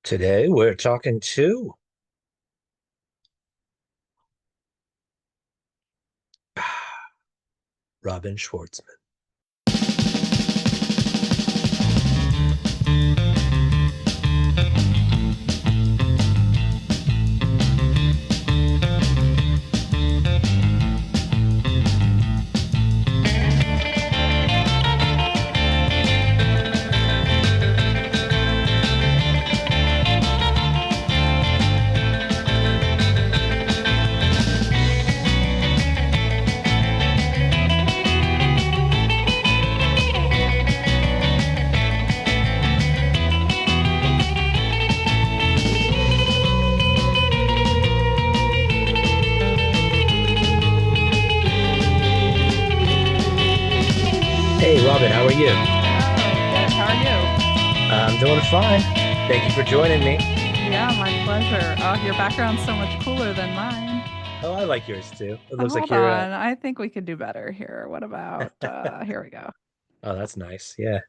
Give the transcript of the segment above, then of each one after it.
Today we're talking to Robin Schwartzman. Hey, Robin, how are you? Oh, good. How are you? I'm doing fine. Thank you for joining me. Yeah, my pleasure. Oh, your background's so much cooler than mine. Oh, I like yours too. It looks like Hold you're, on. I think we could do better here. What about here we go. oh, that's nice. Yeah.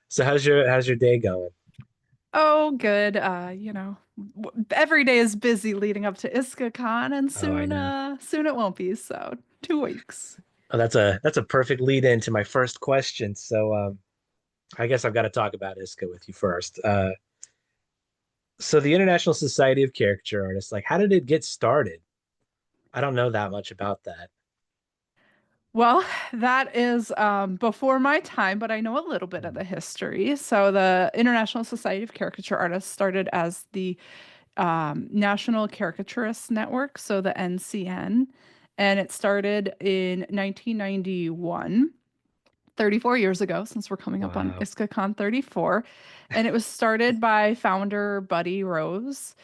So how's your day going? Oh, good. Every day is busy leading up to ISCA and Oh, I soon know. soon it won't be, so 2 weeks. Oh, that's a perfect lead into my first question. So, I guess I've got to talk about ISCA with you first. So the International Society of Caricature Artists, like, how did it get started? I don't know that much about that. Well, that is before my time, but I know a little bit of Hmm. the history. So the International Society of Caricature Artists started as the National Caricaturist Network, so the NCN, and it started in 1991, 34 years ago, since we're coming up on Wow. ISCACon 34. And it was started by founder Buddy Rose.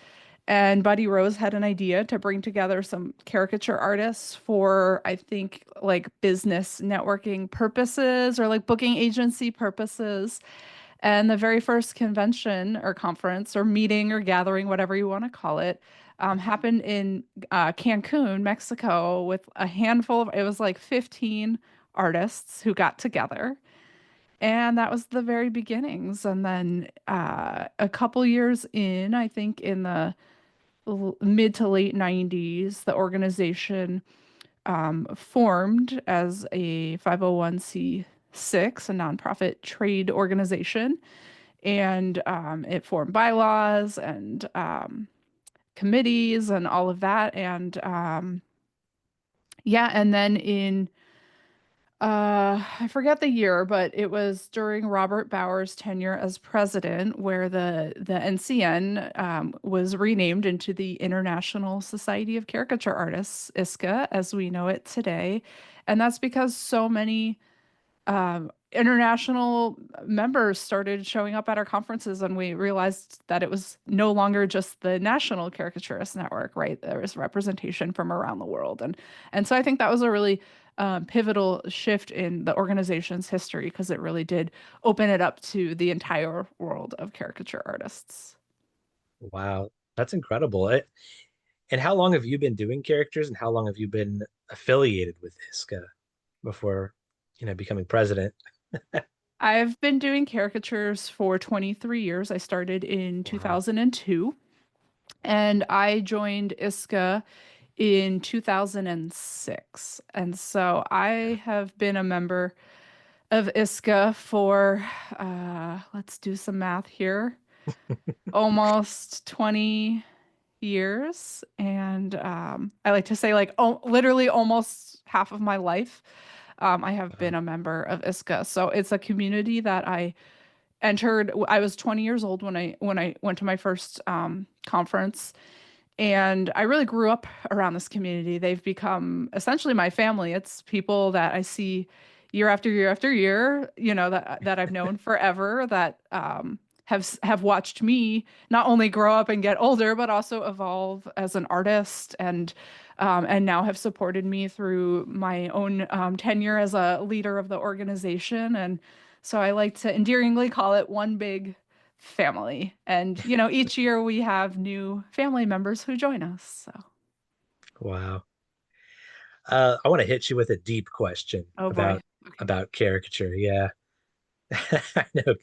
And Buddy Rose had an idea to bring together some caricature artists for, I think, like business networking purposes or like booking agency purposes. And the very first convention or conference or meeting or gathering, whatever you want to call it, happened in Cancun, Mexico, with a handful of, it was like 15 artists who got together. And that was the very beginnings. And then a couple years in, I think in the mid to late 90s, the organization formed as a 501(c)(6), a nonprofit trade organization, and it formed bylaws and committees and all of that. And yeah, and then in I forget the year, but it was during Robert Bauer's tenure as president where the NCN was renamed into the International Society of Caricature Artists, ISCA, as we know it today. And that's because so many international members started showing up at our conferences, and we realized that it was no longer just the National Caricaturist Network, right? There was representation from around the world, and so I think that was a really pivotal shift in the organization's history because it really did open it up to the entire world of caricature artists. Wow. That's incredible. And how long have you been doing characters and how long have you been affiliated with ISCA before, becoming president? I've been doing caricatures for 23 years. I started in Wow. 2002. And I joined ISCA in 2006. And so I have been a member of ISCA for, let's do some math here, almost 20 years. And I like to say, like, literally almost half of my life, I have been Wow. a member of ISCA. So it's a community that I entered. I was 20 years old when I went to my first conference, and I really grew up around this community. They've become essentially my family. It's people that I see year after year after year, that I've known forever, that have watched me not only grow up and get older, but also evolve as an artist, and now have supported me through my own tenure as a leader of the organization. And so I like to endearingly call it one big family. And, each year we have new family members who join us. So, Wow. I want to hit you with a deep question oh boy. about Okay. about caricature. Yeah. I know.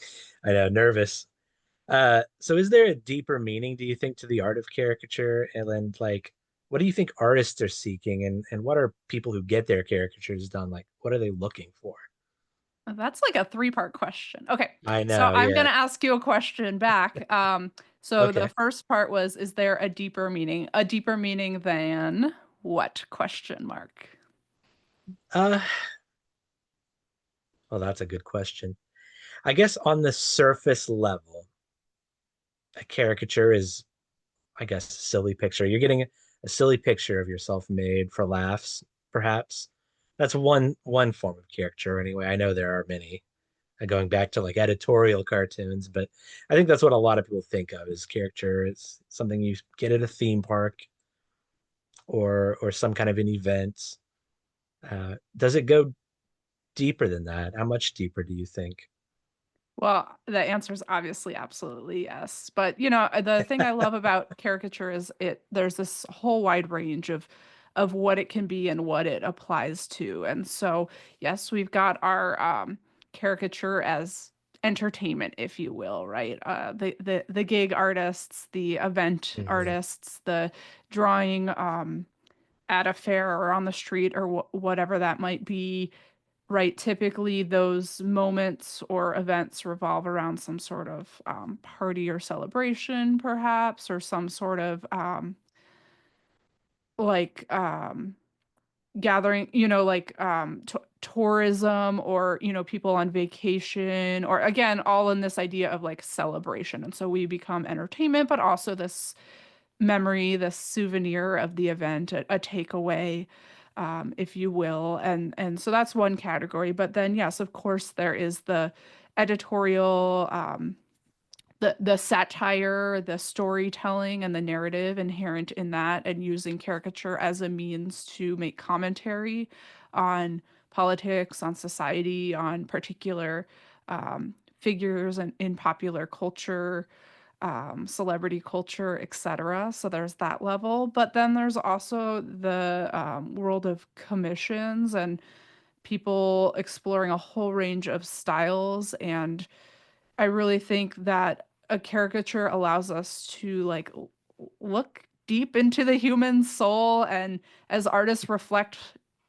I know, nervous. So is there a deeper meaning, do you think, to the art of caricature? And then, like, what do you think artists are seeking, and what are people who get their caricatures done, like, what are they looking for? That's like a three-part question. Okay, I so know, I'm yeah. gonna ask you a question back. So the Okay. first part was, is there a deeper meaning? A deeper meaning than what? Question mark. Uh, well, that's a good question. I guess on the surface level, a caricature is, I guess, a silly picture. You're getting a silly picture of yourself made for laughs, perhaps. That's one form of caricature anyway. I know there are many, going back to like editorial cartoons, but I think that's what a lot of people think of as caricature. It's something you get at a theme park or some kind of an event. Does it go deeper than that? How much deeper do you think? Well, the answer is obviously absolutely yes. But you know, the thing I love about caricature is there's this whole wide range of what it can be and what it applies to. And so, yes, we've got our caricature as entertainment, if you will, right? The gig artists, the event Mhm. artists, the drawing at a fair or on the street or whatever that might be, right? Typically, those moments or events revolve around some sort of party or celebration, perhaps, or some sort of like gathering, like tourism or, people on vacation, or again, all in this idea of like celebration. And so we become entertainment, but also this memory, this souvenir of the event, a takeaway, if you will. And so that's one category. But then, yes, of course, there is the editorial, the satire, the storytelling, and the narrative inherent in that, and using caricature as a means to make commentary on politics, on society, on particular figures in popular culture, celebrity culture, etc. So there's that level. But then there's also the world of commissions and people exploring a whole range of styles. And I really think that a caricature allows us to like look deep into the human soul, and as artists reflect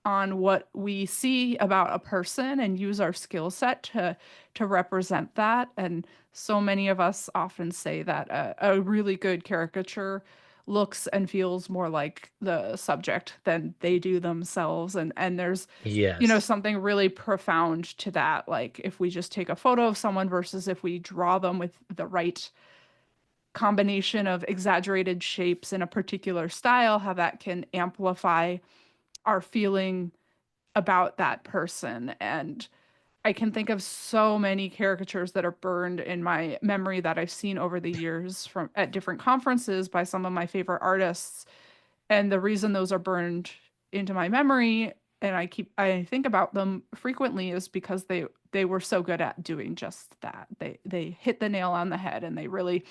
on what we see about a person and use our skill set to represent that. And so many of us often say that a really good caricature looks and feels more like the subject than they do themselves. And there's Yes. something really profound to that. Like if we just take a photo of someone versus if we draw them with the right combination of exaggerated shapes in a particular style, how that can amplify our feeling about that person. And I can think of so many caricatures that are burned in my memory that I've seen over the years from at different conferences by some of my favorite artists. And the reason those are burned into my memory and I think about them frequently is because they were so good at doing just that. They hit the nail on the head, and they really,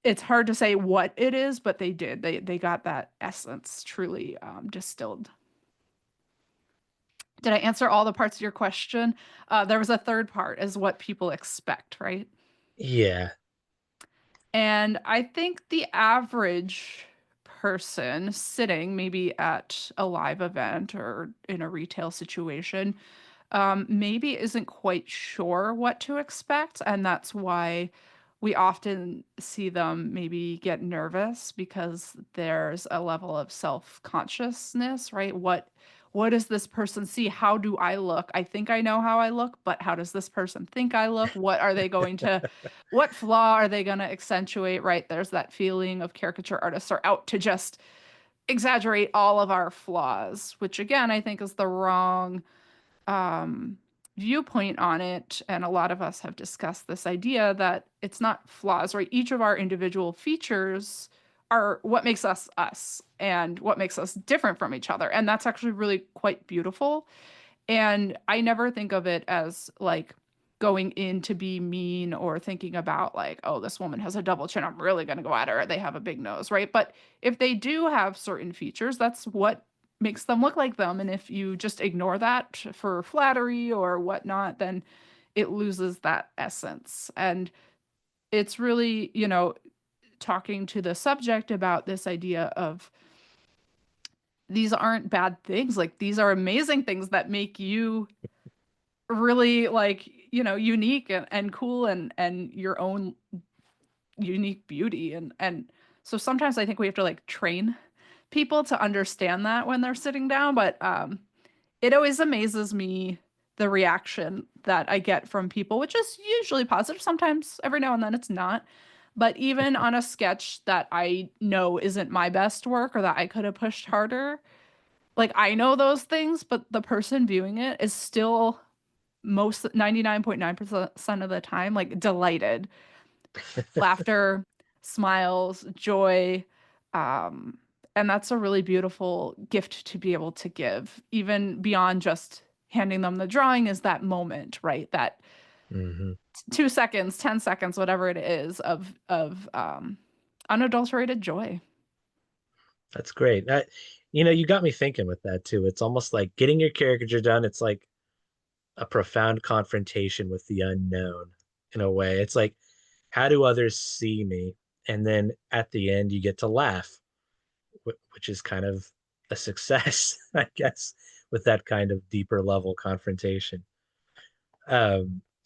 it's hard to say what it is, but they did. They got that essence truly distilled. Did I answer all the parts of your question? There was a third part, is what people expect, right? Yeah. And I think the average person sitting maybe at a live event or in a retail situation maybe isn't quite sure what to expect. And that's why we often see them maybe get nervous, because there's a level of self-consciousness, right? What does this person see? How do I look? I think I know how I look, but how does this person think I look? What flaw are they going to accentuate, right? There's that feeling of caricature artists are out to just exaggerate all of our flaws, which again, I think is the wrong um, viewpoint on it. And a lot of us have discussed this idea that it's not flaws, right? Each of our individual features are what makes us us and what makes us different from each other. And that's actually really quite beautiful. And I never think of it as like going in to be mean or thinking about like, oh, this woman has a double chin, I'm really going to go at her. They have a big nose, right? But if they do have certain features, that's what makes them look like them. And if you just ignore that for flattery or whatnot, then it loses that essence. And it's really, talking to the subject about this idea of these aren't bad things. Like these are amazing things that make you really like, unique and cool and your own unique beauty. And so sometimes I think we have to like train people to understand that when they're sitting down, but it always amazes me the reaction that I get from people, which is usually positive. Sometimes every now and then it's not. But even on a sketch that I know isn't my best work or that I could have pushed harder, like I know those things, but the person viewing it is still most 99.9% of the time like delighted. Laughter, smiles, joy. Um, and that's a really beautiful gift to be able to give, even beyond just handing them the drawing, is that moment, right? That Hmm. 2 seconds, 10 seconds, whatever it is of unadulterated joy. That's great. You got me thinking with that too. It's almost like getting your caricature done. It's like a profound confrontation with the unknown in a way. It's like, how do others see me? And then at the end, you get to laugh, which is kind of a success, I guess, with that kind of deeper level confrontation.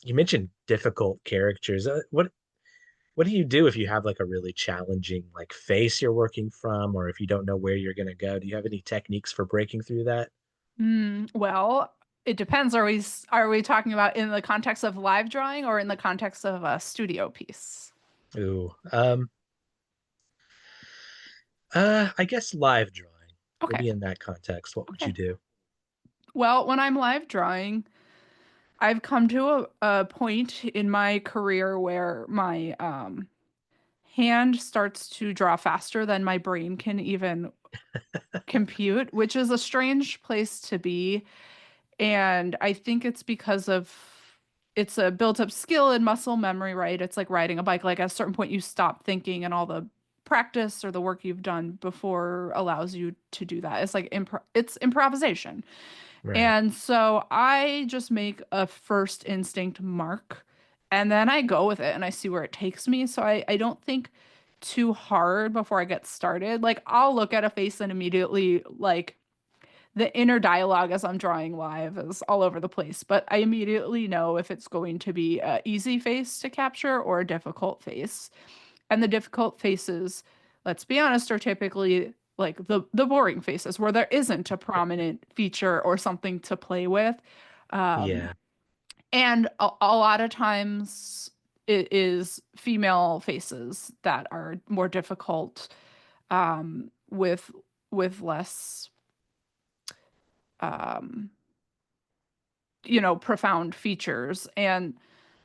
You mentioned difficult characters. What do you do if you have like a really challenging like face you're working from, or if you don't know where you're going to go? Do you have any techniques for breaking through that? Well, it depends. Are we talking about in the context of live drawing or in the context of a studio piece? Ooh, I guess live drawing. Okay. Maybe in that context, what would you Okay. do? Well, when I'm live drawing, I've come to a point in my career where my hand starts to draw faster than my brain can even compute, which is a strange place to be. And I think it's because of it's a built up skill and muscle memory, right? It's like riding a bike. Like at a certain point, you stop thinking, and all the practice or the work you've done before allows you to do that. It's like it's improvisation. Right. And so I just make a first instinct mark and then I go with it and I see where it takes me. So I don't think too hard before I get started. Like I'll look at a face and immediately like the inner dialogue as I'm drawing live is all over the place, but I immediately know if it's going to be a easy face to capture or a difficult face. And the difficult faces, let's be honest, are typically like the boring faces where there isn't a prominent feature or something to play with. Um, Yeah. and a lot of times it is female faces that are more difficult with less um, profound features. And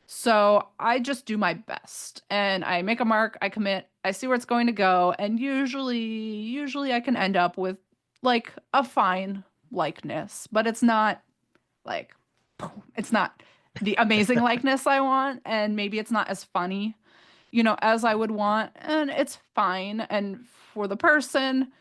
so I just do my best and I make a mark, I commit, I see where it's going to go, and usually I can end up with like a fine likeness, but it's not like it's not the amazing likeness I want, and maybe it's not as funny, as I would want, and it's fine. And for the person,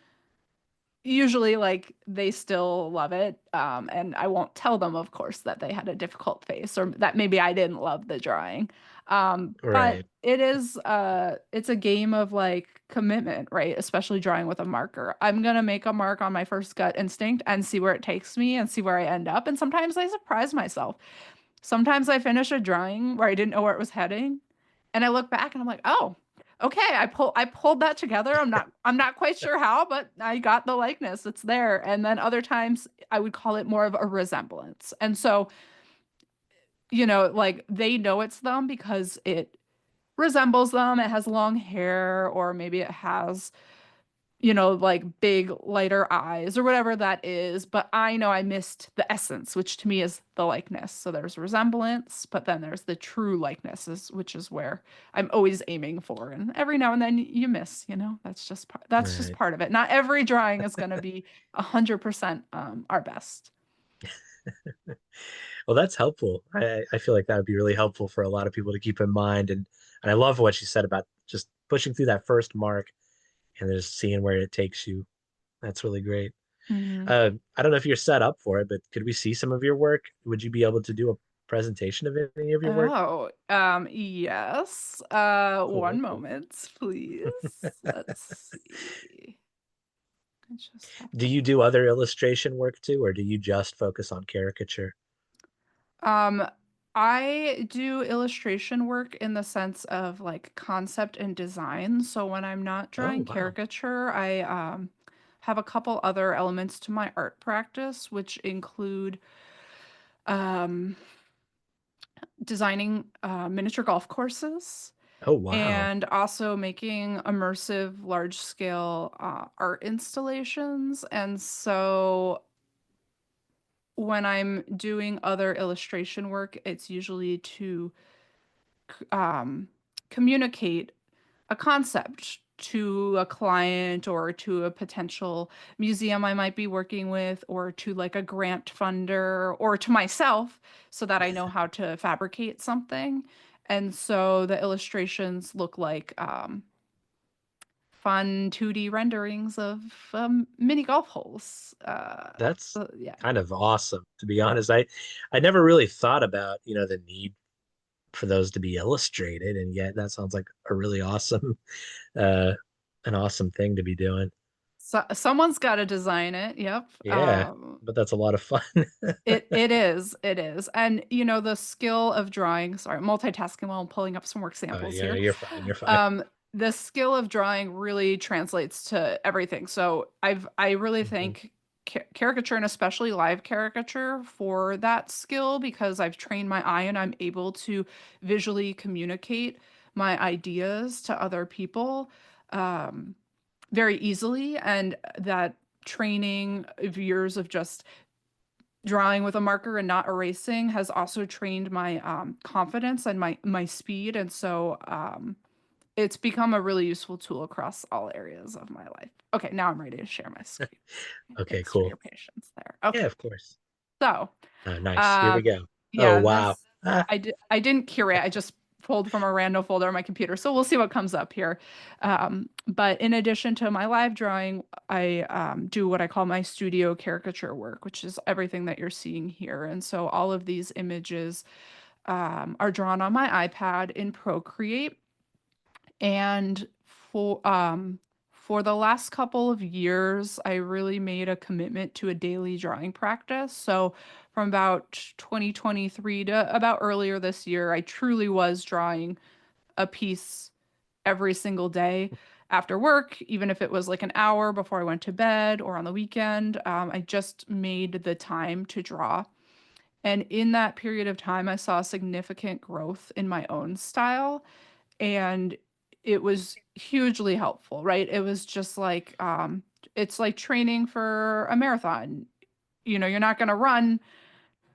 usually like they still love it, and I won't tell them of course that they had a difficult face or that maybe I didn't love the drawing. But Right. it's a game of like commitment, right? Especially drawing with a marker. I'm gonna make a mark on my first gut instinct and see where it takes me and see where I end up, and sometimes I surprise myself. Sometimes I finish a drawing where I didn't know where it was heading, and I look back and I'm like, oh, okay, I pulled that together. I'm not quite sure how, but I got the likeness. It's there. And then other times I would call it more of a resemblance. And so, like they know it's them because it resembles them. It has long hair, or maybe it has like big lighter eyes or whatever that is. But I know I missed the essence, which to me is the likeness. So there's resemblance, but then there's the true likenesses, which is where I'm always aiming for. And every now and then you miss, that's just Right. part of it. Not every drawing is going to be 100% our best. Well, that's helpful. I feel like that would be really helpful for a lot of people to keep in mind. And I love what you said about just pushing through that first mark and just seeing where it takes you. That's really great. Mhm. I don't know if you're set up for it, but could we see some of your work? Would you be able to do a presentation of any of your work? Oh, yes. Cool, One cool. moment, please. Let's see. I just have Do to. you do other illustration work too, or do you just focus on caricature? Um, I do illustration work in the sense of like concept and design. So when I'm not Oh, drawing wow. caricature, I have a couple other elements to my art practice, which include um, designing miniature golf courses Oh, wow. and also making immersive large scale art installations. And so when I'm doing other illustration work, it's usually to um, communicate a concept to a client or to a potential museum I might be working with, or to like a grant funder, or to myself so that I know how to fabricate something. And so the illustrations look like fun 2D renderings of mini golf holes. That's Yeah. kind of awesome, to be honest. I never really thought about, the need for those to be illustrated, and yet that sounds like a really awesome, uh, an awesome thing to be doing. So someone's got to design it. Yep. Yeah, but that's a lot of fun. It is. It is. And the skill of drawing, sorry, multitasking while I'm pulling up some work samples Yeah, here. you're fine. You're fine. Um, the skill of drawing really translates to everything. So I really Mhm. thank caricature, and especially live caricature, for that skill, because I've trained my eye and I'm able to visually communicate my ideas to other people um, very easily. And that training of years of just drawing with a marker and not erasing has also trained my confidence and my speed. And so it's become a really useful tool across all areas of my life. Okay, now I'm ready to share my screen. Okay, Thanks for cool. your patience there. Yeah, Okay, of course. so Oh, nice. Here we um, go. Oh, yeah, wow. this Ah, I didn't curate. I just pulled from a random folder on my computer. So we'll see what comes up here. But in addition to my live drawing, I do what I call my studio caricature work, which is everything that you're seeing here. And so all of these images are drawn on my iPad in Procreate. And for the last couple of years, I really made a commitment to a daily drawing practice. So from about 2023 to about earlier this year, I truly was drawing a piece every single day after work, even if it was like an hour before I went to bed or on the weekend. I just made the time to draw. And in that period of time, I saw significant growth in my own style, and it was hugely helpful, right? It was just like it's like training for a marathon. You're not going to run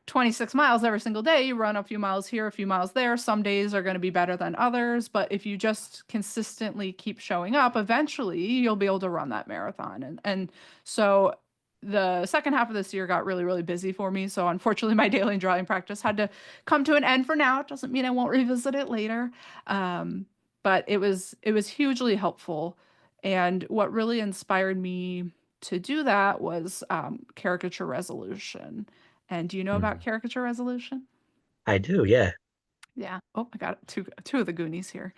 26 miles every single day. You run a few miles here, a few miles there. Some days are going to be better than others, but if you just consistently keep showing up, eventually you'll be able to run that marathon. And so the second half of this year got really, really busy for me. So unfortunately, my daily drawing practice had to come to an end for now. It doesn't mean I won't revisit it later. Um, but it was hugely helpful. And what really inspired me to do that was caricature resolution. And do you know about mhm. caricature resolution? I do, yeah. Yeah. Oh, I got two of the Goonies here.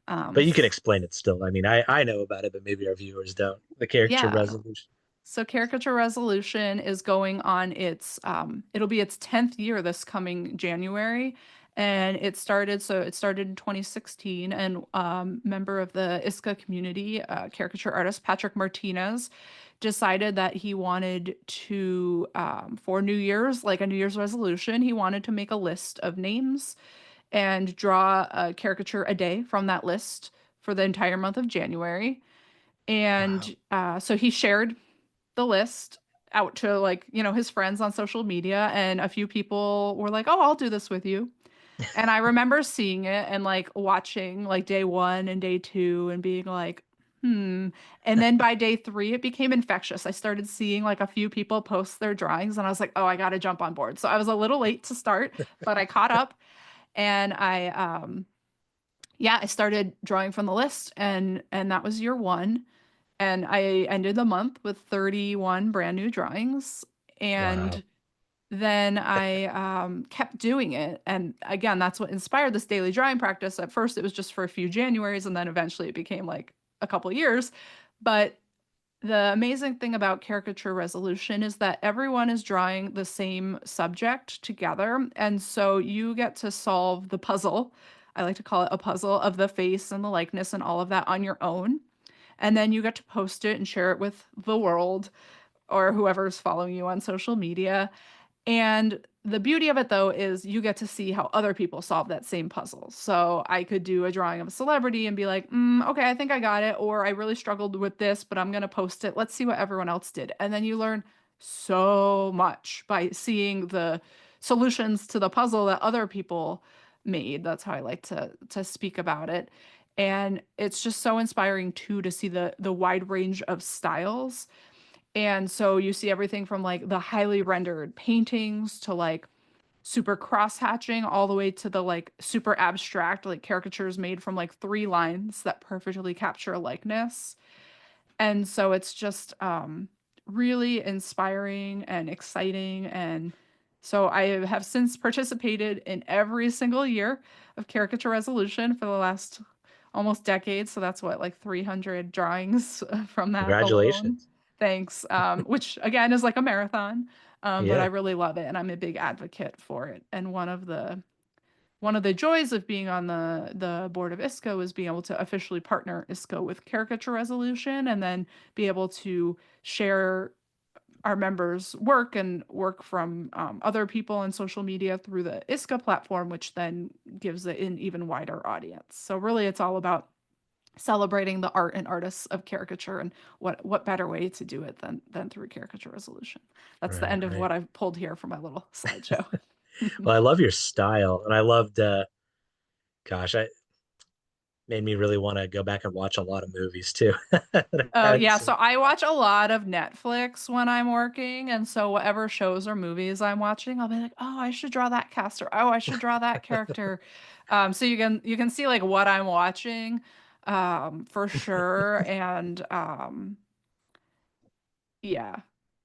But you can S explain it still. I mean, I know about it, but maybe our viewers don't. The character yeah. resolution. So caricature resolution is going on it'll be its 10th year this coming January. And it started in 2016, and member of the ISCA community, caricature artist Patrick Martinez, decided that he wanted to, for New Year's, like a New Year's resolution, he wanted to make a list of names and draw a caricature a day from that list for the entire month of January. Wow. And so he shared the list out to, like, his friends on social media, and a few people were like, "Oh, I'll do this with you." And I remember seeing it and like watching like day 1 and day 2 and being like, "Hmm." And then by day 3 it became infectious. I started seeing like a few people post their drawings and I was like, "Oh, I got to jump on board." So I was a little late to start, but I caught up, and I started drawing from the list, and that was year 1. And I ended the month with 31 brand new drawings. Wow. And then I kept doing it. And again, that's what inspired this daily drawing practice. At first, it was just for a few Januaries, and then eventually it became like a couple years. But the amazing thing about caricature resolution is that everyone is drawing the same subject together. And so you get to solve the puzzle. I like to call it a puzzle of the face and the likeness and all of that on your own. And then you get to post it and share it with the world or whoever's following you on social media. And the beauty of it, though, is you get to see how other people solve that same puzzle. So I could do a drawing of a celebrity and be like, okay, I think I got it. Or I really struggled with this, but I'm going to post it. Let's see what everyone else did. And then you learn so much by seeing the solutions to the puzzle that other people made. That's how I like to speak about it. And it's just so inspiring too to see the wide range of styles. And so you see everything from like the highly rendered paintings to like super cross hatching all the way to the like super abstract like caricatures made from like three lines that perfectly capture a likeness. And so it's just really inspiring and exciting. And so I have since participated in every single year of caricature resolution for the last almost decade. So that's what, like 300 drawings from that alone. Congratulations. Thanks. Which again is like a marathon. But I Yeah. really love it and I'm a big advocate for it. And one of the joys of being on the board of ISCA was being able to officially partner ISCA with Caricature Resolution and then be able to share our members' work and work from other people on social media through the ISCA platform, which then gives it an even wider audience. So really, it's all about celebrating the art and artists of caricature, and what better way to do it than through Caricature Resolution. That's the Right, end of right. what I've pulled here for my little slideshow. Well, I love your style, and I loved. Gosh, I made me really want to go back and watch a lot of movies too that I Oh hadn't yeah, seen. so I watch a lot of Netflix when I'm working, and so whatever shows or movies I'm watching, I'll be like, "Oh, I should draw that cast," or "Oh, I should draw that character." So you can see like what I'm watching, for sure, and yeah,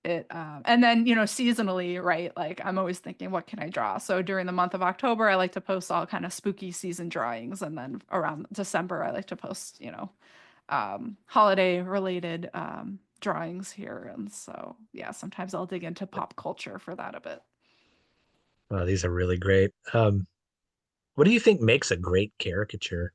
and then seasonally, right? Like I'm always thinking, what can I draw? So during the month of October, I like to post all kind of spooky season drawings, and then around December, I like to post, holiday related drawings here. And so, yeah, sometimes I'll dig into pop culture for that a bit. Oh, these are really great. What do you think makes a great caricature?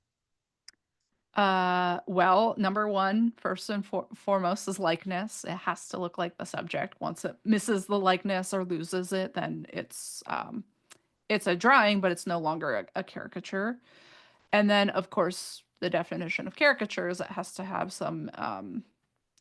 Well, number one, first and foremost is likeness. It has to look like the subject. Once it misses the likeness or loses it, then it's a drawing, but it's no longer a caricature. And then, of course, the definition of caricature is it has to have some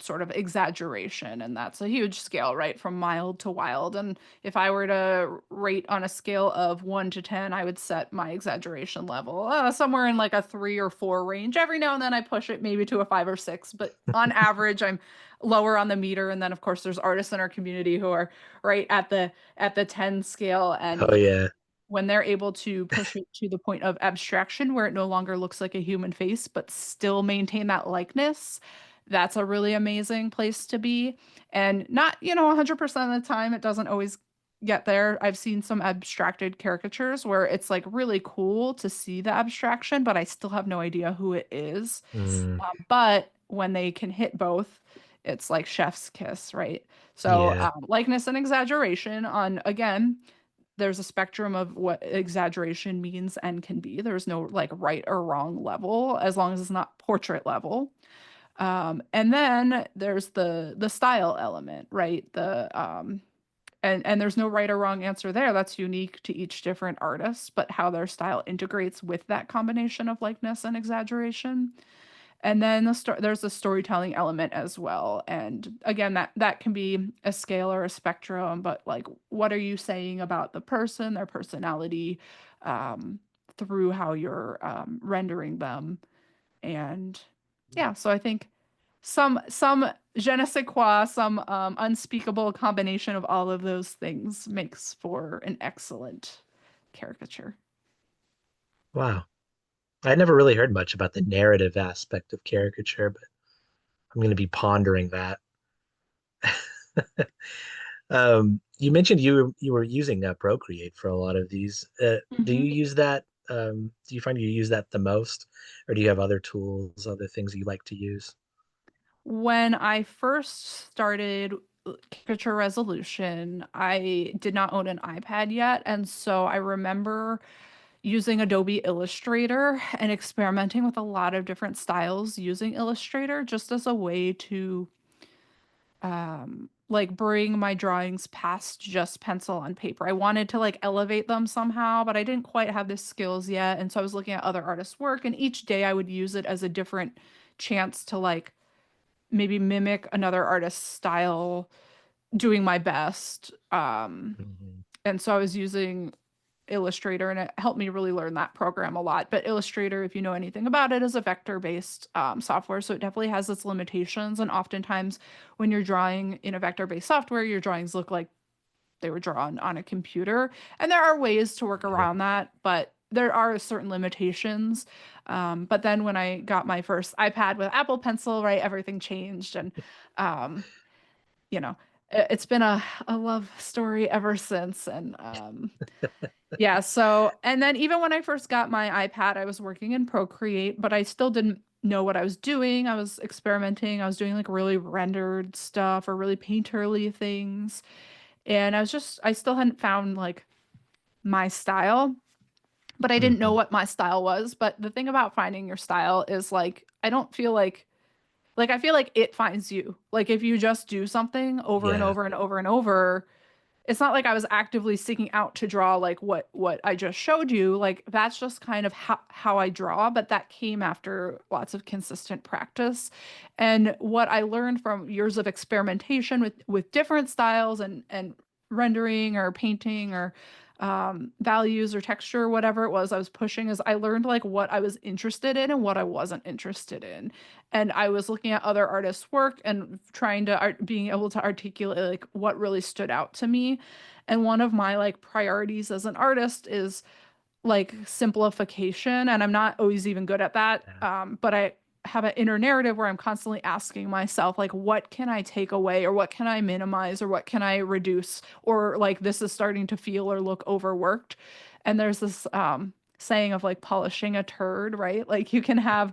sort of exaggeration, and that's a huge scale, right? From mild to wild. And if I were to rate on a scale of 1 to 10, I would set my exaggeration level somewhere in like a 3 or 4 range. Every now and then I push it maybe to a 5 or 6, but on average I'm lower on the meter. And then of course there's artists in our community who are right at the 10 scale, Oh and yeah. when they're able to push it to the point of abstraction where it no longer looks like a human face but still maintain that likeness, that's a really amazing place to be. And not 100% of the time it doesn't always get there. I've seen some abstracted caricatures where it's like really cool to see the abstraction, but I still have no idea who it is. Mm, But when they can hit both, it's like chef's kiss, right? So yeah. likeness and exaggeration on, again, there's a spectrum of what exaggeration means and can be. There's no like right or wrong level as long as it's not portrait level. And then there's the style element, right? And there's no right or wrong answer there. That's unique to each different artist, but how their style integrates with that combination of likeness and exaggeration. And then there's a storytelling element as well. And again, that can be a scale or a spectrum, but like what are you saying about the person, their personality, um, through how you're rendering them. And yeah, so I think some je ne sais quoi, some unspeakable combination of all of those things makes for an excellent caricature. Wow. I never really heard much about the narrative aspect of caricature, but I'm going to be pondering that. You mentioned you were using Procreate for a lot of these. Do you Mhm. use that? Do you find you use that the most, or do you have other tools, other things you like to use? When I first started caricature resolution, I did not own an iPad yet, and so I remember using Adobe Illustrator and experimenting with a lot of different styles using Illustrator just as a way to like bring my drawings past just pencil on paper. I wanted to like elevate them somehow, but I didn't quite have the skills yet. And so I was looking at other artists' work, and each day I would use it as a different chance to like maybe mimic another artist's style, doing my best. Mhm. And so I was using Illustrator, and it helped me really learn that program a lot. But Illustrator, if you know anything about it, is a vector-based software, so it definitely has its limitations. And oftentimes, when you're drawing in a vector-based software, your drawings look like they were drawn on a computer. And there are ways to work Yeah. around that, but there are certain limitations. But then when I got my first iPad with Apple Pencil, right, everything changed, and um, you know, it's been a love story ever since. And yeah, so and then even when I first got my iPad, I was working in Procreate, but I still didn't know what I was doing. I was experimenting. I was doing like really rendered stuff or really painterly things. And I still hadn't found like my style, but I didn't know Mhm. what my style was. But the thing about finding your style is like I don't feel like I feel like it finds you. Like if you just do something over and Yeah. over and over and over, it's not like I was actively seeking out to draw like what I just showed you. Like that's just kind of how I draw, but that came after lots of consistent practice. And what I learned from years of experimentation with different styles and rendering or painting or values or texture, whatever it was I was pushing, is I learned like what I was interested in and what I wasn't interested in. And I was looking at other artists' work and trying to being able to articulate like what really stood out to me. And one of my like priorities as an artist is like simplification, and I'm not always even good at that. Yeah. But I have an inner narrative where I'm constantly asking myself like what can I take away, or what can I minimize, or what can I reduce, or like this is starting to feel or look overworked. And there's this saying of like polishing a turd, right? Like you can have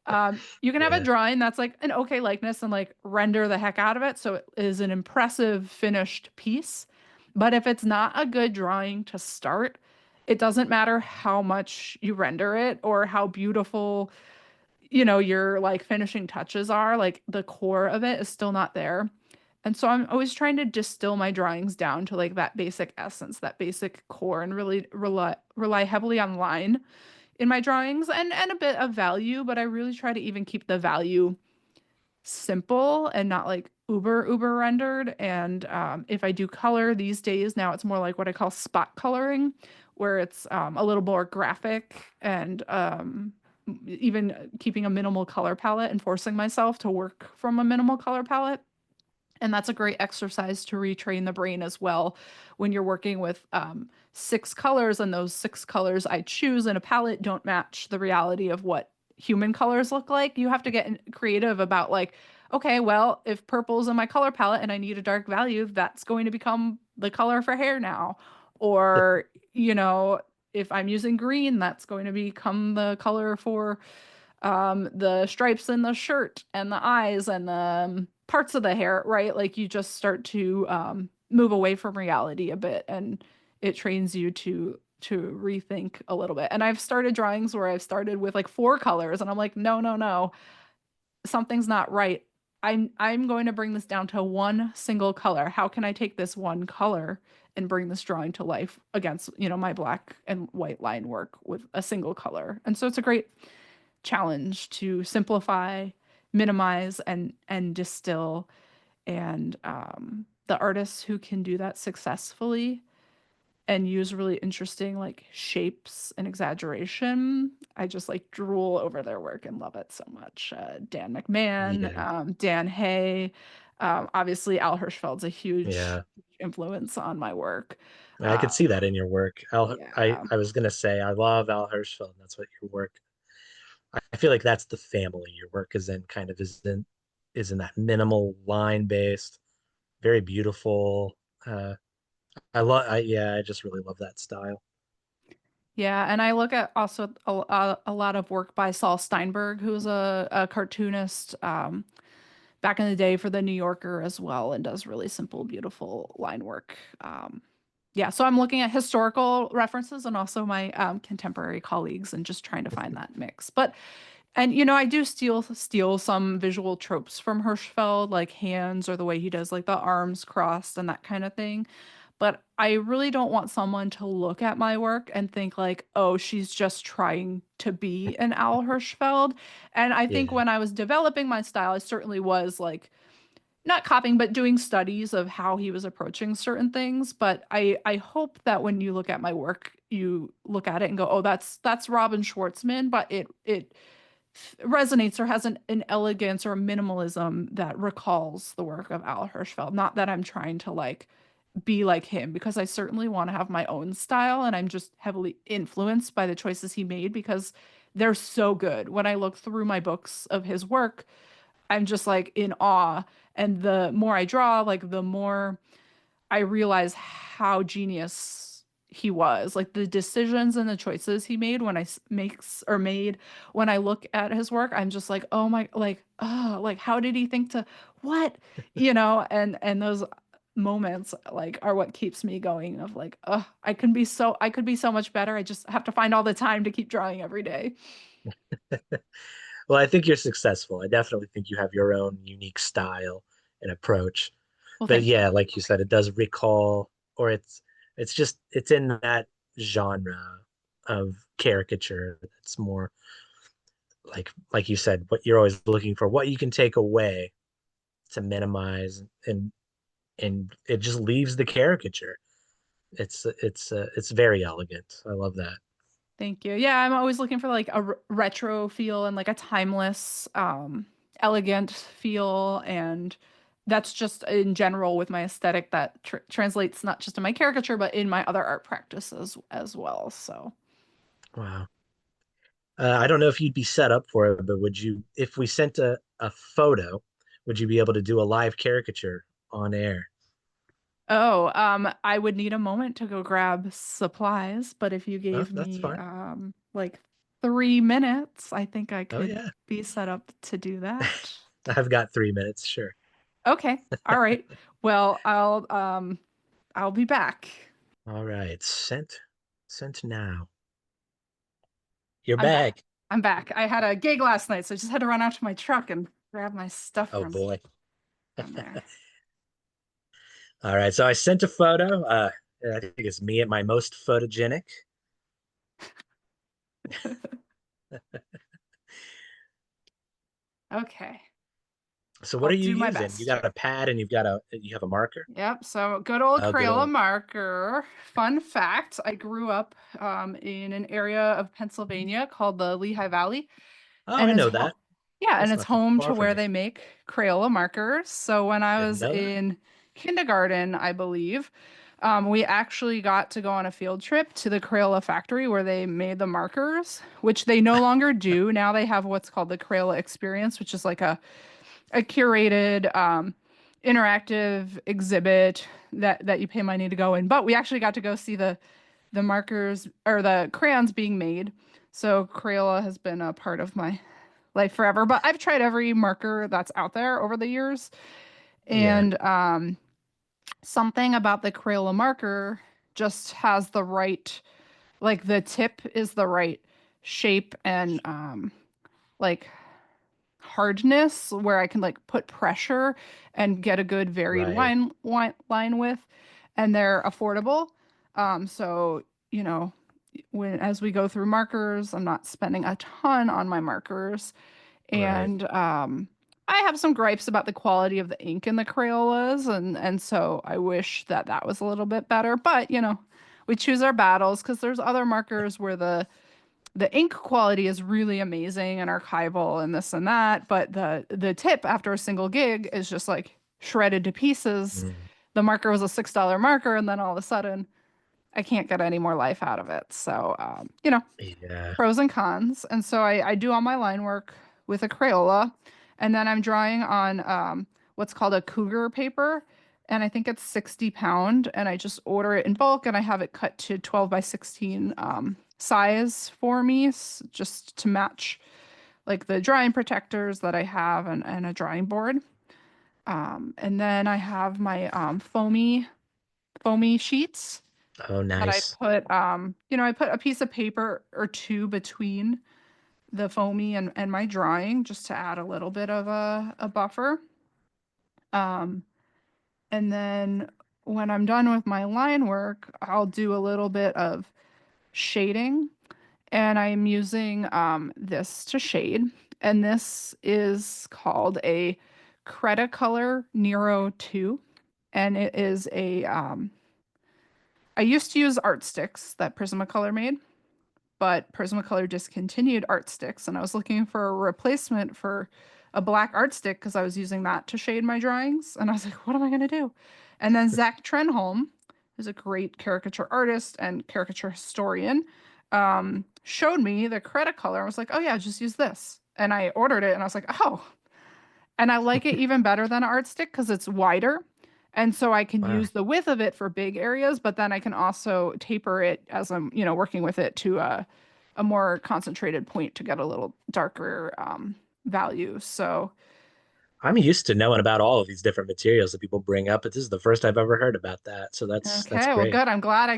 a Yeah. drawing that's like an okay likeness and like render the heck out of it so it is an impressive finished piece. But if it's not a good drawing to start, it doesn't matter how much you render it or how beautiful, your like finishing touches are, like the core of it is still not there. And so I'm always trying to distill my drawings down to like that basic essence, that basic core, and really rely heavily on line in my drawings and a bit of value, but I really try to even keep the value simple and not like uber rendered. And if I do color these days, now it's more like what I call spot coloring, where it's a little more graphic and even keeping a minimal color palette and forcing myself to work from a minimal color palette. And that's a great exercise to retrain the brain as well when you're working with six colors, and those six colors I choose in a palette don't match the reality of what human colors look like. You have to get creative about, like, okay, well, if purple's in my color palette and I need a dark value, that's going to become the color for hair now. Or, if I'm using green, that's going to become the color for the stripes in the shirt and the eyes and the parts of the hair, right? Like you just start to move away from reality a bit, and it trains you to rethink a little bit. And I've started drawings where I've started with like four colors, and I'm like, no, no, no, something's not right. I'm going to bring this down to one single color. How can I take this one color and bring this drawing to life against, my black and white line work with a single color? And so it's a great challenge to simplify, minimize, and distill. And the artists who can do that successfully and use really interesting like shapes and exaggeration, I just like drool over their work and love it so much. Dan McMahon, Yeah. Dan Hay, obviously Al Hirschfeld's a huge Yeah. influence on my work. I Uh, could see that in your work. I yeah. I was gonna say I love Al Hirschfeld. That's what your work. I feel like that's the family your work is in. Kind of is in that minimal line based, very beautiful. Uh, yeah, I just really love that style. Yeah, and I look at also a lot of work by Saul Steinberg, who's a cartoonist back in the day for the New Yorker as well, and does really simple, beautiful line work. Yeah, so I'm looking at historical references and also my contemporary colleagues and just trying to find that mix. But and I do steal some visual tropes from Hirschfeld, like hands or the way he does like the arms crossed and that kind of thing. But I really don't want someone to look at my work and think like, oh, she's just trying to be an Al Hirschfeld. And I think Yeah, when I was developing my style, I certainly was like not copying, but doing studies of how he was approaching certain things. But I hope that when you look at my work, you look at it and go, oh, that's Robin Schwartzman, but it resonates or has an elegance or a minimalism that recalls the work of Al Hirschfeld. Not that I'm trying to like be like him, because I certainly want to have my own style, and I'm just heavily influenced by the choices he made because they're so good. When I look through my books of his work, I'm just like in awe. And the more I draw, like the more I realize how genius he was. Like the decisions and the choices he made when makes or made when I look at his work, I'm just like, oh my, like, oh, like how did he think to what, and those moments like are what keeps me going of like, oh, I could be so much better. I just have to find all the time to keep drawing every day. well, I think you're successful. I definitely think you have your own unique style and approach. Well, But thank you. yeah, like you said, it does recall, or it's just it's in that genre of caricature that's more like you said, what you're always looking for, what you can take away to minimize, and it just leaves the caricature. It's very elegant. I love that. Thank you. Yeah, I'm always looking for like a retro feel and like a timeless, elegant feel. And that's just in general with my aesthetic that translates not just in my caricature, but in my other art practices as well. So, Wow. I don't know if you'd be set up for it, but would you, if we sent a photo, would you be able to do a live caricature on air? oh, I would need a moment to go grab supplies, but if you Oh, gave that's me, fine. like 3 minutes, I think I Oh could yeah. be set up to do that. I've got 3 minutes, sure. Okay. All right. Well, I'll be back. All right. Sent now. You're I'm back. back. I'm back. I had a gig last night, so I just had to run out to my truck and grab my stuff Oh boy. from there. All right. So I sent a photo. I think it's me at my most photogenic. Okay. So what I'll are you do my using? You best. got a pad and you have a marker? Yep. So good old Oh, good Crayola old. marker. Fun fact, I grew up in an area of Pennsylvania called the Lehigh Valley, Oh, and I it's know home. that. Yeah, and That's it's not too home far to from where me. they make Crayola markers. So when I Didn't was know that. in kindergarten, I believe, we actually got to go on a field trip to the Crayola factory where they made the markers, which they no longer do. Now they have what's called the Crayola Experience, which is like a curated interactive exhibit that you pay money to go in. But we actually got to go see the markers or the crayons being made. So Crayola has been a part of my life forever. But I've tried every marker that's out there over the years. Yeah. And something about the Crayola marker just has the right, like the tip is the right shape and like hardness where I can like put pressure and get a good varied Right. line with, and they're affordable. So when as we go through markers, I'm not spending a ton on my markers, Right. and I have some gripes about the quality of the ink in the Crayolas, and so I wish that that was a little bit better. But we choose our battles because there's other markers where the ink quality is really amazing and archival and this and that, but the tip after a single gig is just like shredded to pieces. Mm. The marker was a $6 marker, and then all of a sudden I can't get any more life out of it. So Yeah. pros and cons. And so I do all my line work with a Crayola, and then I'm drawing on what's called a cougar paper. and I think it's 60 pound, and I just order it in bulk and I have it cut to 12 by 16 size for me, just to match like the drying protectors that I have, and a drying board. And then I have my foamy sheets Oh, that I nice. put, I put a piece of paper or two between the foamy and my drying, just to add a little bit of a buffer. Um, and then when I'm done with my line work, I'll do a little bit of shading, and I'm using this to shade. And this is called a Caricature Nero 2. And it is I used to use art sticks that Prismacolor made, but Prismacolor discontinued art sticks, and I was looking for a replacement for a black art stick because I was using that to shade my drawings. And I was like, what am I going to do? And then Zach Trenholm, who's a great caricature artist and caricature historian, showed me the Cretacolor. I was like, oh yeah, just use this. And I ordered it, and I was like, oh, and I like it even better than an art stick because it's wider. And so I can Wow. use the width of it for big areas, but then I can also taper it as I'm, working with it to a more concentrated point to get a little darker value. So, I'm used to knowing about all of these different materials that people bring up, but this is the first I've ever heard about that. So that's okay, well, great. good. Yeah. I'm glad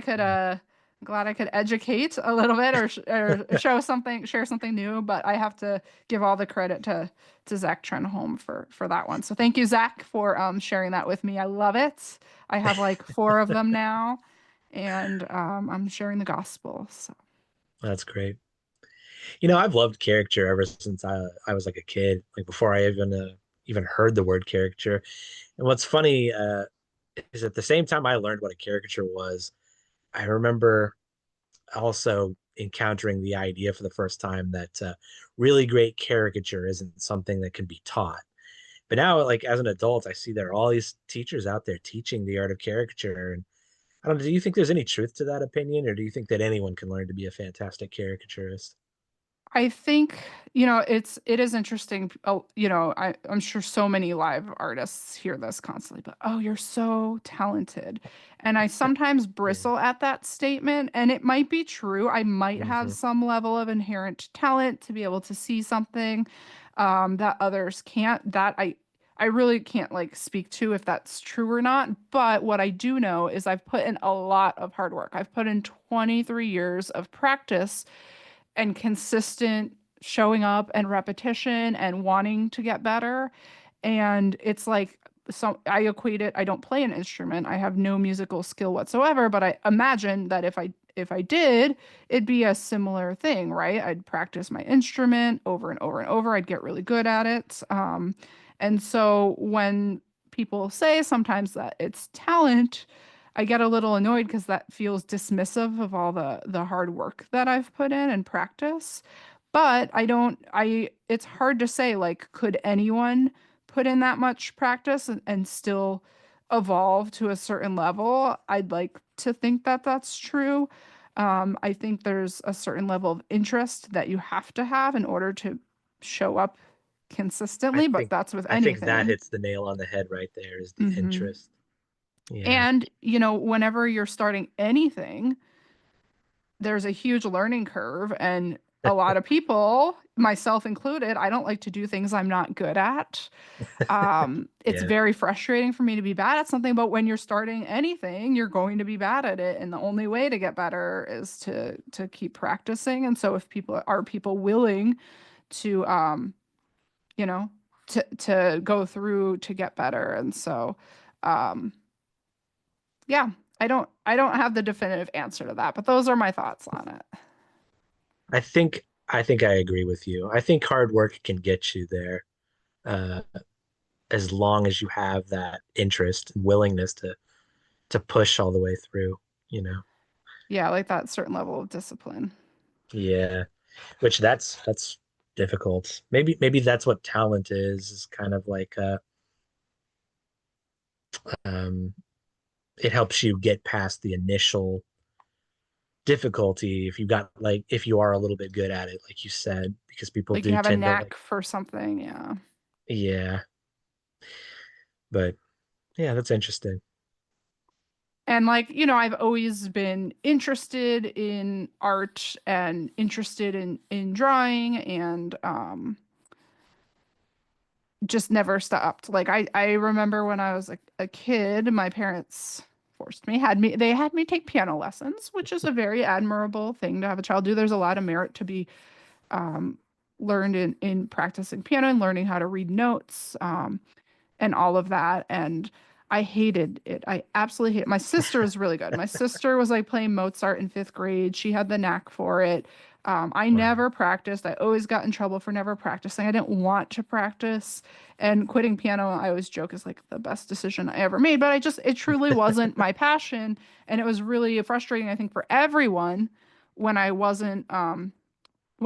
I could educate a little bit, or show something, share something new. But I have to give all the credit to Zach Trenholm for that one. So thank you, Zach, for sharing that with me. I love it. I have like four of them now, and I'm sharing the gospel. So That's great. I've loved caricature ever since I was like a kid, like before I even heard the word caricature. And what's funny is at the same time I learned what a caricature was, I remember also encountering the idea for the first time that really great caricature isn't something that can be taught. But now, like as an adult, I see there are all these teachers out there teaching the art of caricature. And I don't know, do you think there's any truth to that opinion, or do you think that anyone can learn to be a fantastic caricaturist? I think, it is interesting. Oh, I'm sure so many live artists hear this constantly, but oh, you're so talented. And I sometimes Yeah. bristle at that statement, and it might be true. I might have Hmm. some level of inherent talent to be able to see something that others can't. That I really can't like speak to if that's true or not. But what I do know is I've put in a lot of hard work. I've put in 23 years of practice and consistent showing up and repetition and wanting to get better. And it's like, so I equate it, I don't play an instrument. I have no musical skill whatsoever, but I imagine that if I did, it'd be a similar thing, right? I'd practice my instrument over and over and over. I'd get really good at it. And so when people say sometimes that it's talent, I get a little annoyed because that feels dismissive of all the hard work that I've put in and practice. But I don't I it's hard to say, like, could anyone put in that much practice and still evolve to a certain level? I'd like to think that that's true. I think there's a certain level of interest that you have to have in order to show up I consistently, but think that's with I think that anything. hits the nail on the head right there is the Hmm. interest. Yeah. And, whenever you're starting anything, there's a huge learning curve. And a lot of people, myself included, I don't like to do things I'm not good at. It's Yeah. very frustrating for me to be bad at something, but when you're starting anything, you're going to be bad at it. And the only way to get better is to keep practicing. And so if people willing to you know, to go through to get better. And so um yeah, I don't have the definitive answer to that, but those are my thoughts on it. I think I agree with you. I think hard work can get you there, uh, as long as you have that interest and willingness to push all the way through, you know. Yeah, like that certain level of discipline. Yeah. Which that's difficult. Maybe that's what talent is kind of like um it helps you get past the initial difficulty if you are a little bit good at it, like you said, because people Like you do have a tend to like, knack for something, yeah. yeah. But Yeah, that's interesting. And like, I've always been interested in art and interested in drawing and just never stopped. Like I remember when I was a kid, my parents they had me take piano lessons, which is a very admirable thing to have a child do. There's a lot of merit to be um learned in practicing piano and learning how to read notes. And all of that. And I hated it. I absolutely hate it. My sister was really good. My sister was like playing Mozart in fifth grade. She had the knack for it. I Wow. never practiced. I always got in trouble for never practicing. I didn't want to practice. And quitting piano, I always joke, is like the best decision I ever made. But it truly wasn't my passion. And it was really frustrating, I think, for everyone when I wasn't, when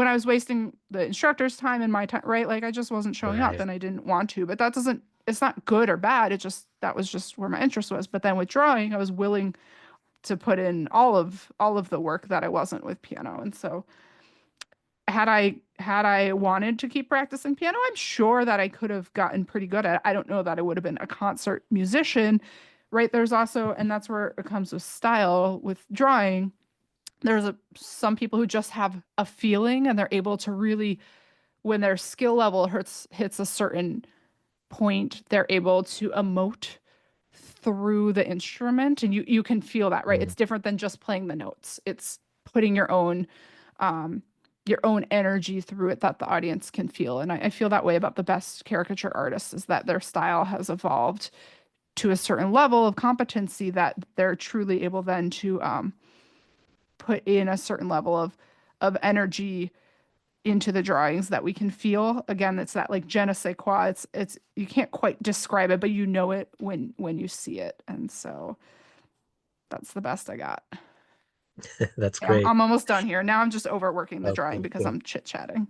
I was wasting the instructor's time and my time, right? Like I just wasn't showing up Right. and I didn't want to. But that doesn't, it's not good or bad. That was just where my interest was. But then with drawing, I was willing to put in all of the work that I wasn't with piano. And so had I wanted to keep practicing piano, I'm sure that I could have gotten pretty good at it. I don't know that I would have been a concert musician, right? There's also, and that's where it comes with style with drawing. Some people who just have a feeling and they're able to really, when their skill level hits a certain point, they're able to emote through the instrument, and you can feel that, right? Mm. It's different than just playing the notes. It's putting um your own energy through it that the audience can feel. And I feel that way about the best caricature artists, is that their style has evolved to a certain level of competency that they're truly able then to put in a certain level of energy into the drawings that we can feel. Again, it's that like je ne sais quoi. It's you can't quite describe it, but you know it when you see it. And so that's the best I got. That's Yeah, I'm, great. I'm almost done here. Now I'm just overworking the Oh, drawing cool, because cool. I'm chit-chatting.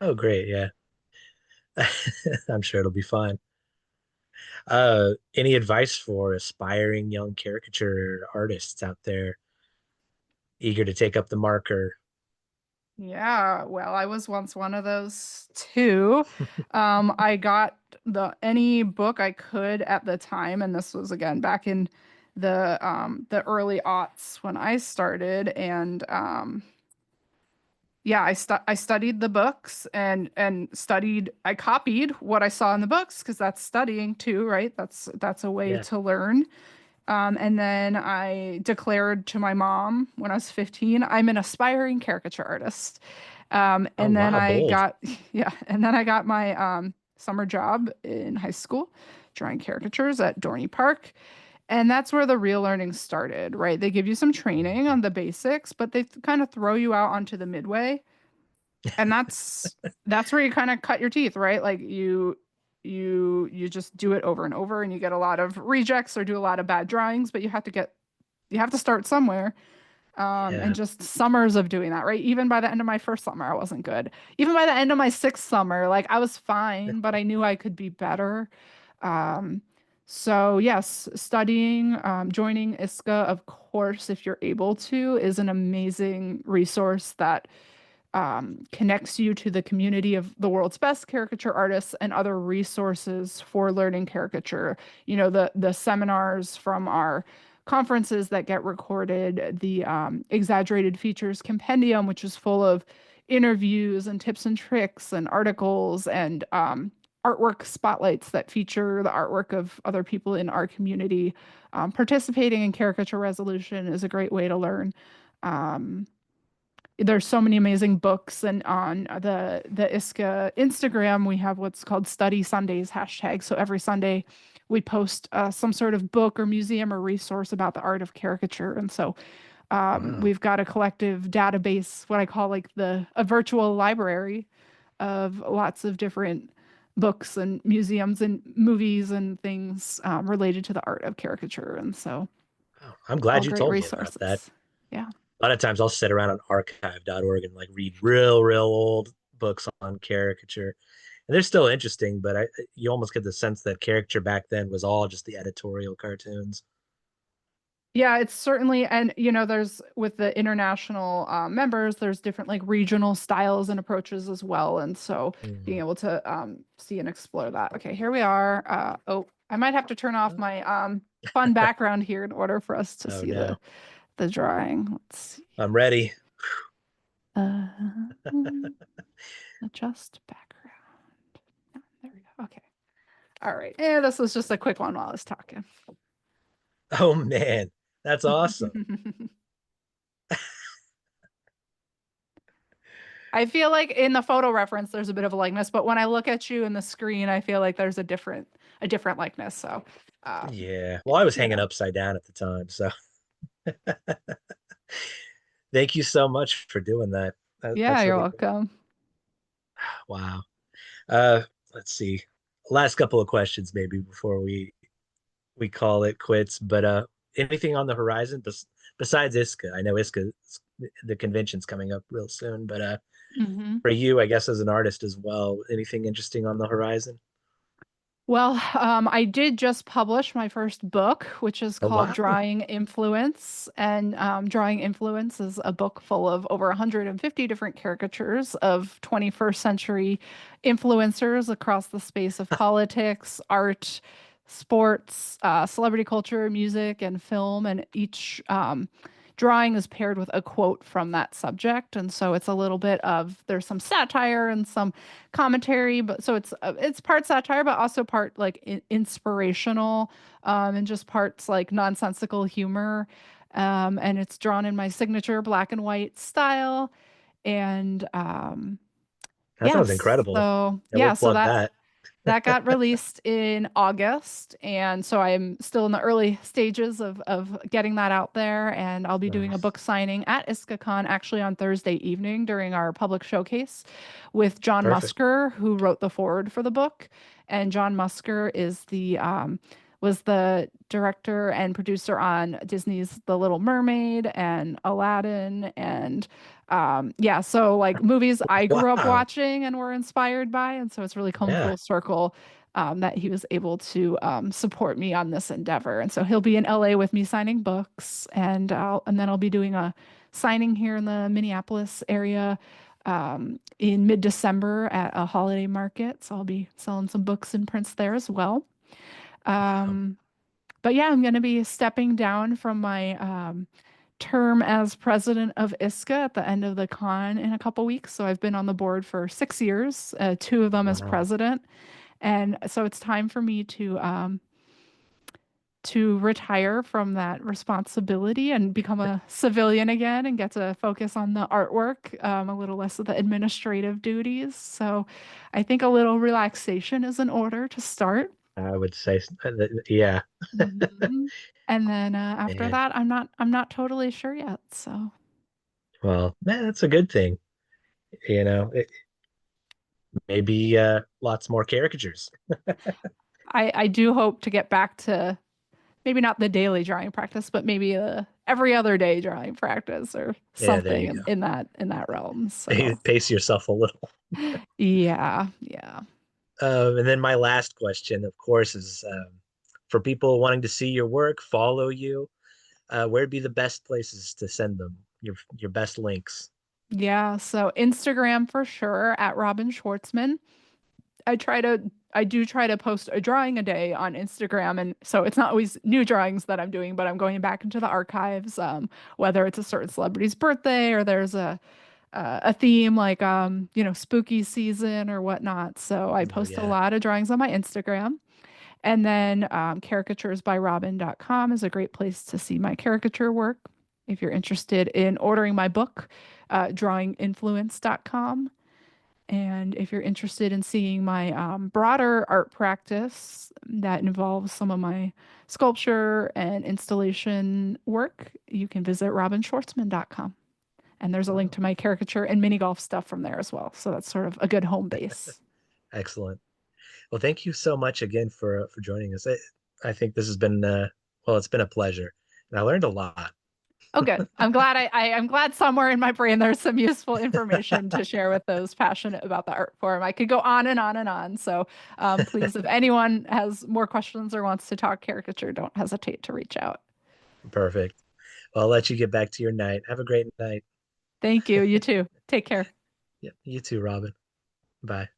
Oh, great. Yeah. I'm sure it'll be fine. Any advice for aspiring young caricature artists out there eager to take up the marker? Yeah, well, I was once one of those too. I got any book I could at the time, and this was again back in the early aughts when I started, and yeah, I studied the books and studied. I copied what I saw in the books because that's studying too, right? That's a way Yeah. to learn. And then I declared to my mom when I was 15, I'm an aspiring caricature artist. Oh, And then wow, I bold. got, yeah, and then I got my summer job in high school, drawing caricatures at Dorney Park. And that's where the real learning started, right? They give you some training Mhm. on the basics, but they kind of throw you out onto the midway. And that's where you kind of cut your teeth, right? Like you just do it over and over and you get a lot of rejects or do a lot of bad drawings, but you have to start somewhere. And Yeah. just summers of doing that, right? Even by the end of my first summer, I wasn't good. Even by the end of my sixth summer, like I was fine, but I knew I could be better. Um, so yes, studying, joining ISCA, of course, if you're able to, is an amazing resource that connects you to the community of the world's best caricature artists and other resources for learning caricature. The seminars from our conferences that get recorded, the exaggerated features compendium, which is full of interviews and tips and tricks and articles and artwork spotlights that feature the artwork of other people in our community. Participating in caricature resolution is a great way to learn. Um, there's so many amazing books, and on the ISCA Instagram we have what's called Study Sundays hashtag. So every Sunday we post some sort of book or museum or resource about the art of caricature. And so Wow. we've got a collective database, what I call like a virtual library of lots of different books and museums and movies and things related to the art of caricature. And so Oh, I'm all glad you great told me about that. resources. Yeah. A lot of times I'll sit around on archive.org and like read real old books on caricature. And they're still interesting, but you almost get the sense that caricature back then was all just the editorial cartoons. Yeah, it's certainly, and there's with the international members, there's different like regional styles and approaches as well. And so being Mhm. able to see and explore that. Okay, here we are. Oh, I might have to turn off my fun background here in order for us to Oh see no, the drawing. Let's see. I'm ready. Uh, adjust background. No, there we go. Okay. All right. And this was just a quick one while I was talking. Oh man, that's awesome. I feel like in the photo reference there's a bit of a likeness, but when I look at you in the screen, I feel like there's a different likeness. So, Yeah. Well, I was you hanging know, upside down at the time, so thank you so much for doing that. yeah, That's you're really cool. welcome. Wow. Uh, let's see. Last couple of questions maybe before we call it quits. But anything on the horizon besides ISCA? I know ISCA, the convention's coming up real soon, but Mhm. for you, I guess as an artist as well, anything interesting on the horizon? Well, I did just publish my first book, which is Oh called wow. Drawing Influence. And Drawing Influence is a book full of over 150 different caricatures of 21st century influencers across the space of politics, art, sports, celebrity culture, music, and film. And each drawing is paired with a quote from that subject. And so it's a little bit of, there's some satire and some commentary, but so it's part satire but also part like inspirational, and just parts like nonsensical humor, and it's drawn in my signature black and white style. And That sounds yes, incredible. so Yeah, we'll yeah, so plug that that. that got released in August, and so I'm still in the early stages of getting that out there. And I'll be doing a Nice. book signing at ISCACon actually on Thursday evening during our public showcase with John Perfect. Musker, who wrote the foreword for the book. And John Musker is the was the director and producer on Disney's The Little Mermaid and Aladdin and yeah, so like movies I grew up Wow. watching and were inspired by, and so it's really come Yeah. full circle, that he was able to support me on this endeavor. And so he'll be in LA with me signing books, and then I'll be doing a signing here in the Minneapolis area in mid-December at a holiday market. So I'll be selling some books and prints there as well. Wow. Um, but yeah, I'm going to be stepping down from my term as president of ISCA at the end of the con in a couple weeks. So I've been on the board for 6 years, two of them as Wow. president, and so it's time for me to retire from that responsibility and become a civilian again and get to focus on the artwork, a little less of the administrative duties. So I think a little relaxation is in order to start. I would say, yeah, Mhm. And then after man. that, I'm not totally sure yet. So Well, man, that's a good thing. Maybe lots more caricatures. I do hope to get back to maybe not the daily drawing practice, but maybe every other day drawing practice or Yeah, there something you go. in that realm. So Pace yourself a little. yeah, yeah. And then my last question, of course, is for people wanting to see your work, follow you. Where'd be the best places to send them? Your best links. Yeah, so Instagram for sure at Robin Schwartzman. I do try to post a drawing a day on Instagram, and so it's not always new drawings that I'm doing, but I'm going back into the archives, whether it's a certain celebrity's birthday or there's a theme like spooky season or whatnot. So I Oh post a yeah, lot of drawings on my Instagram. And then caricaturesbyrobin.com is a great place to see my caricature work. If you're interested in ordering my book, drawinginfluence.com. And if you're interested in seeing my broader art practice that involves some of my sculpture and installation work, you can visit robinschwartzman.com. And there's a link oh, to my caricature and mini golf stuff from there as well. So that's sort of a good home base. excellent. Well, thank you so much again for joining us. I think this has been well, it's been a pleasure, and I learned a lot. Oh, good. I'm glad somewhere in my brain there's some useful information to share with those passionate about the art form. I could go on and on and on. So please, if anyone has more questions or wants to talk caricature, don't hesitate to reach out. Perfect. Well, I'll let you get back to your night. Have a great night. Thank you. You too. Take care. Yeah, you too, Robin. Bye.